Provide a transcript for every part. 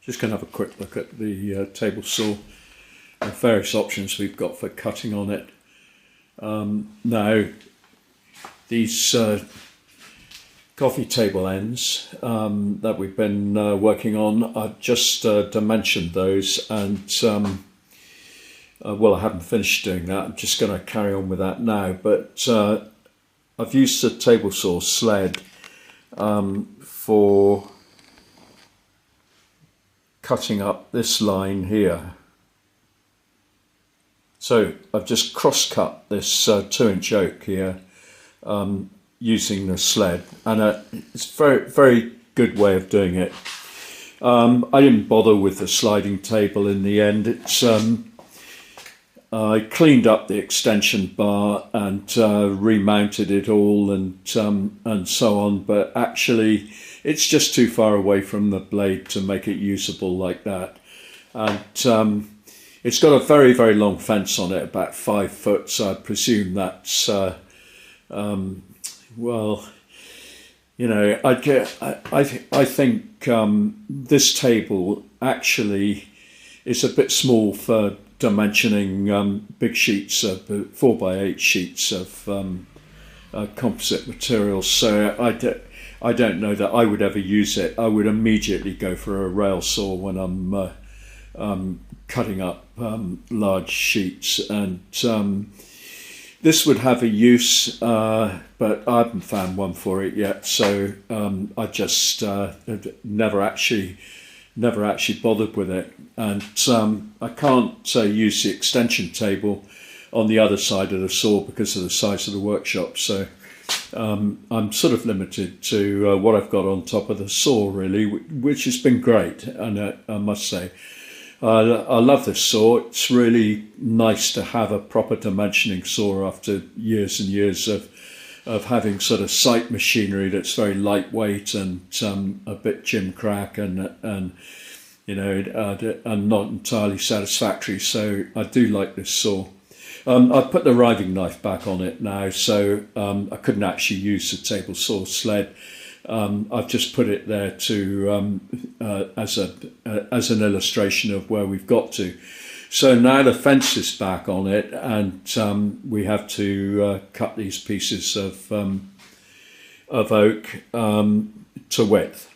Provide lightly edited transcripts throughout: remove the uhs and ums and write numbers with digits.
Just going to have a quick look at the table saw and various options we've got for cutting on it. Now, these coffee table ends that we've been working on, I've just dimensioned those, and well, I haven't finished doing that. I'm just going to carry on with that now, but I've used the table saw sled for cutting up this line here. So I've just cross-cut this 2-inch oak here using the sled, and it's a very good way of doing it. I didn't bother with the sliding table in the end. It's I cleaned up the extension bar and remounted it all and so on, but actually it's just too far away from the blade to make it usable like that. And it's got a very long fence on it, about 5 foot, so I presume that's well, you know, I think this table actually is a bit small for dimensioning big sheets of 4x8 sheets of composite materials, so I don't know that I would ever use it. I would immediately go for a rail saw when I'm cutting up large sheets, and this would have a use, but I haven't found one for it yet, so I just never actually bothered with it. And I can't use the extension table on the other side of the saw because of the size of the workshop, so I'm sort of limited to what I've got on top of the saw, really, which has been great, and I must say I love this saw. It's really nice to have a proper dimensioning saw after years and years of having sort of sight machinery that's very lightweight and a bit gimcrack and you know, and not entirely satisfactory. So I do like this saw. I've put the riving knife back on it now, so I couldn't actually use the table saw sled. I've just put it there to as an illustration of where we've got to. So now the fence is back on it, and we have to cut these pieces of oak to width.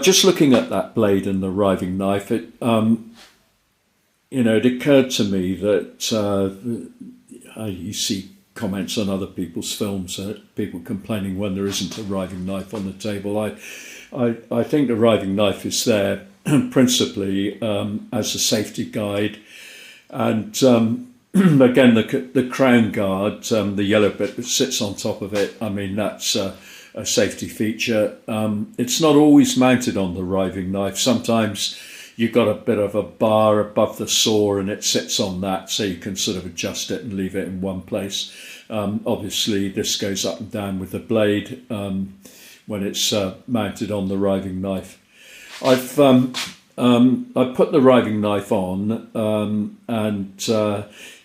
Just looking at that blade and the riving knife, it you know, it occurred to me that you see comments on other people's films, people complaining when there isn't a riving knife on the table. I think the riving knife is there principally as a safety guide, and again the crown guard, the yellow bit that sits on top of it, I mean, that's a safety feature. It's not always mounted on the riving knife. Sometimes you've got a bit of a bar above the saw and it sits on that, so you can sort of adjust it and leave it in one place. Obviously this goes up and down with the blade when it's mounted on the riving knife. I put the riving knife on and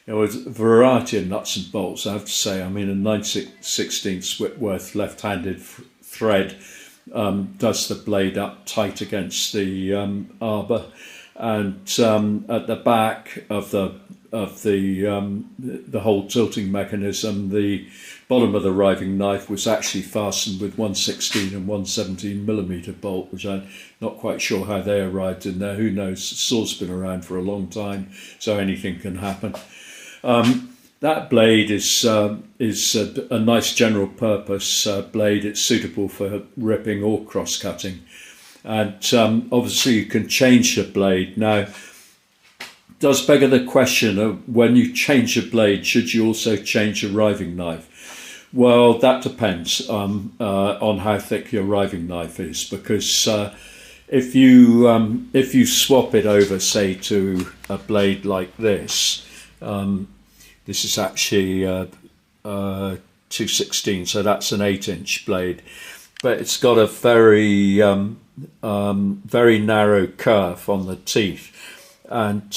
there was a variety of nuts and bolts, I have to say. I mean, a 9/16 Whitworth left-handed thread does the blade up tight against the arbor, and at the back of the whole tilting mechanism, the bottom of the riving knife was actually fastened with 1/16 and 1/17mm bolt, which I'm not quite sure how they arrived in there. Who knows? The saw's been around for a long time, so anything can happen. That blade is a nice general purpose blade. It's suitable for ripping or cross cutting, and obviously you can change the blade. Now, does beg the question of, when you change a blade, should you also change a riving knife? Well, that depends on how thick your riving knife is, because if you swap it over, say, to a blade like this. This is actually 2/16, so that's an 8-inch blade, but it's got a very narrow curve on the teeth, and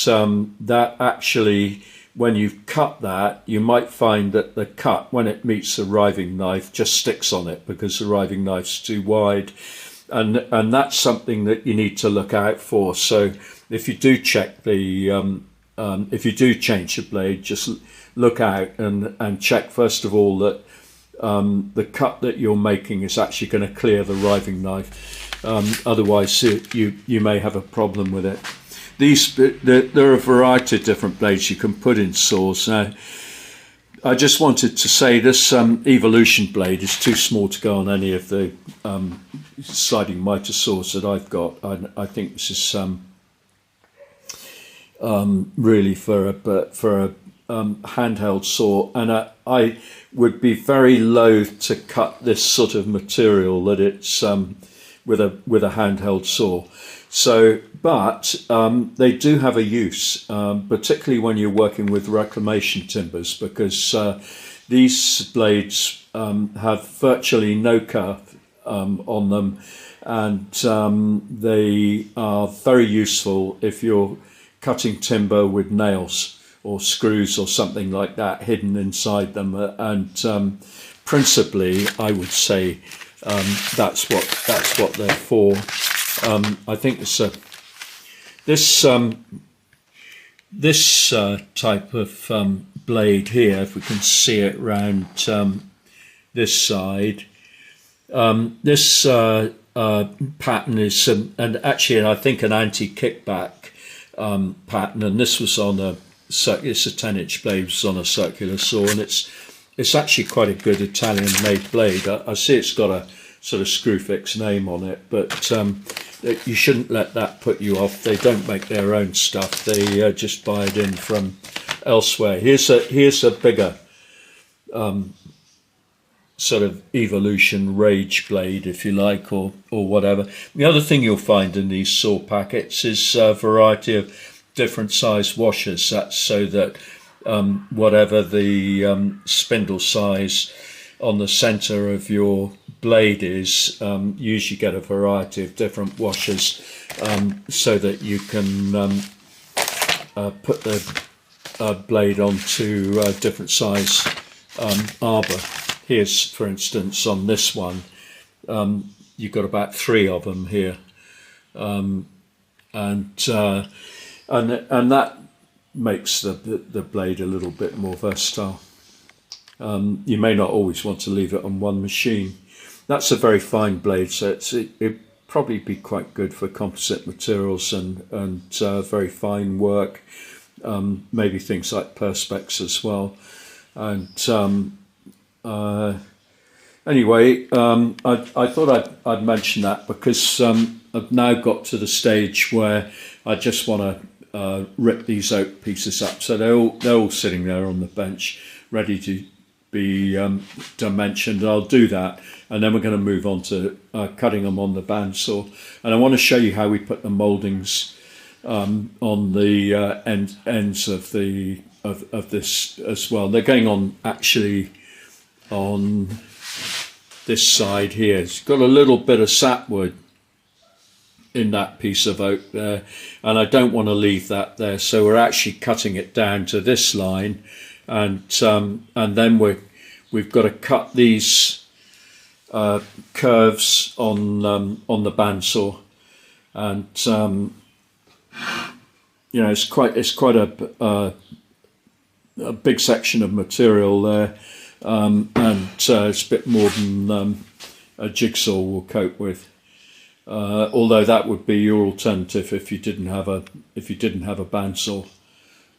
that actually, when you cut that, you might find that the cut, when it meets the riving knife, just sticks on it because the riving knife's too wide. and that's something that you need to look out for. So if you do check the if you do change the blade, just look out and check first of all that the cut that you're making is actually going to clear the riving knife. Otherwise, you may have a problem with it. There are a variety of different blades you can put in saws. Now, I just wanted to say this Evolution blade is too small to go on any of the sliding miter saws that I've got. I think this is really for a handheld saw, and I would be very loath to cut this sort of material that it's with a handheld saw. So, but they do have a use, particularly when you're working with reclamation timbers, because these blades have virtually no curve on them, and they are very useful if you're cutting timber with nails or screws or something like that hidden inside them. And principally, I would say that's what they're for. I think this type of blade here, if we can see it round this side, this pattern is and actually I think an anti-kickback pattern, and this was on it's a 10-inch blade, was on a circular saw, and it's actually quite a good Italian made blade. I see it's got a sort of Screwfix name on it, but you shouldn't let that put you off. They don't make their own stuff, they just buy it in from elsewhere. Here's a bigger sort of Evolution Rage blade, if you like, or whatever. The other thing you'll find in these saw packets is a variety of different size washers. That's so that whatever the spindle size on the center of your blade is, you usually get a variety of different washers so that you can put the blade onto different size arbor. Here's, for instance, on this one, you've got about 3 of them here, and that makes the blade a little bit more versatile. You may not always want to leave it on one machine. That's a very fine blade, so it'd probably be quite good for composite materials and very fine work, maybe things like Perspex as well. And anyway, I thought I'd mention that because I've now got to the stage where I just want to rip these oak pieces up. So they're all sitting there on the bench, ready to be dimensioned. I'll do that, and then we're going to move on to cutting them on the bandsaw. And I want to show you how we put the mouldings on the ends of this as well. They're going on actually on this side here. It's got a little bit of sapwood in that piece of oak there, and I don't want to leave that there, so we're actually cutting it down to this line, and then we've got to cut these curves on the bandsaw, and you know, it's quite a big section of material there, and it's a bit more than a jigsaw will cope with. Although that would be your alternative if you didn't have a bandsaw,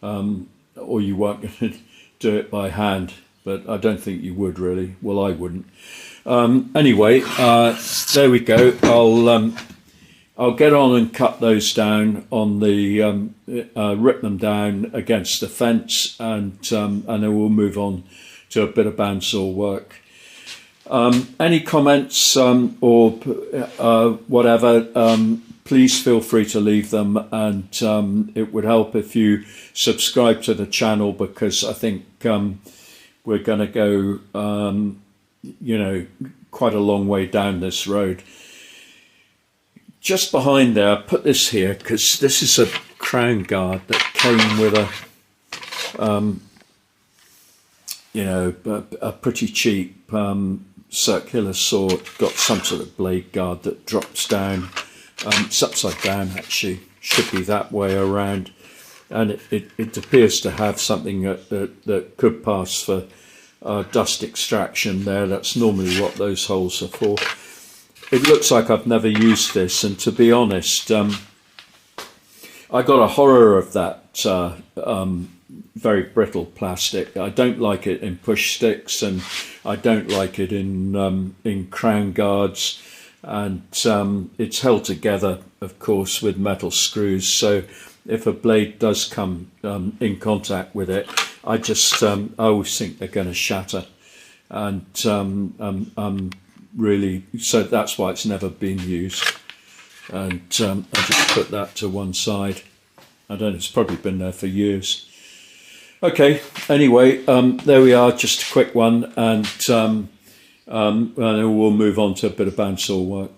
or you weren't going to do it by hand. But I don't think you would really. Well, I wouldn't. Anyway, there we go. I'll get on and cut those down on the rip them down against the fence, and then we'll move on to a bit of bandsaw work. Any comments or whatever, please feel free to leave them, and it would help if you subscribe to the channel, because I think we're going to go you know, quite a long way down this road. Just behind there, I put this here because this is a crown guard that came with a you know, a pretty cheap circular saw, got some sort of blade guard that drops down. It's upside down actually, should be that way around, and it appears to have something that could pass for dust extraction there. That's normally what those holes are for. It looks like I've never used this, and to be honest, I got a horror of that very brittle plastic. I don't like it in push sticks, and I don't like it in crown guards, and it's held together, of course, with metal screws. So if a blade does come in contact with it, I always think they're going to shatter, and really, so that's why it's never been used. And I just put that to one side. I don't know, it's probably been there for years. Okay, anyway, there we are, just a quick one, and we'll move on to a bit of bandsaw work.